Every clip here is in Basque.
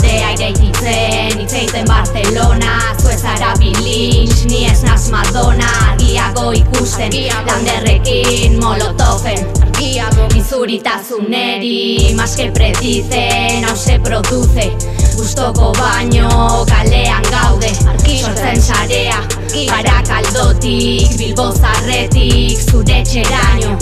Dea ireititzen, itzeiten Barcelona. Zuezara Bilintx, ni ez naz Madonna. Argiago ikusten, landerrekin Molotoven. Izuritasuneri, mas que predicen, hau se produce. Gustoko baino, kalean gaude. Sortzen sarea, Barakaldotik, Bilbo Zarretik, zure txeraino.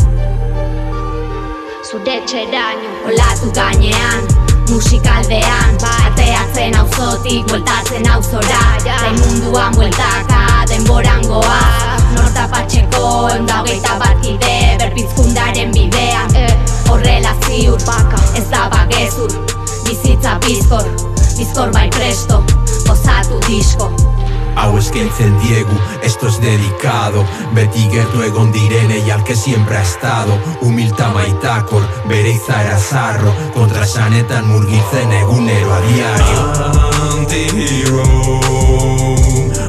Olatu gainean, musikaldean, ateatzen auzotik, bueltatzen auzora. Zain munduan bueltaka, denboran goa. Nortapatxeko, 121 kide, berpizkundaren bidean. Horrela ziur, ez da bagezur. Bizitza bizkor bai presto, gozatu disko. Hau eskaintzen diegu, esto es dedicado. Beti gertu egon direnei al que siempre ha estado. Humilta maitakor, bere izaera zarro. Kontraesanetan murgiltzen egunero a diario. Anti-hero,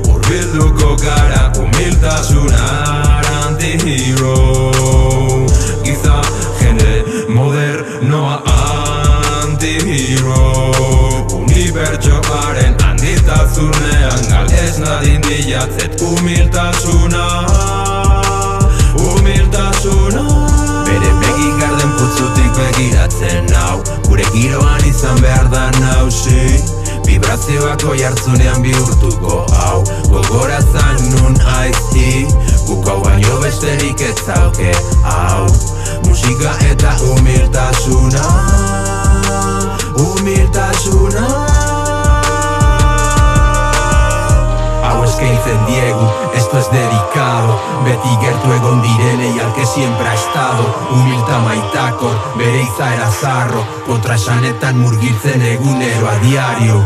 urbilduko gara humiltasunar. Anti-hero, giza jende modernoa. Anti-hero, unibertsoaren handitasunean galez nadin bilatzet humiltasuna. Bere begi garden putzutik begiratzen hau. Gure giroan izan behar da nausi. Vibrazioak oihartzunean bihurtuko hau. Gogoratzan nun aizi, guk hau baino besterik ez zauke hau. Musika eta humiltasuna. Hau eskaintzen diegu, esto es dedicado. Beti gertu egon direnei al que siempre ha estado. Humilta maitakor, bere izaera zarro. Kontraesanetan murgiltzen egunero a diario.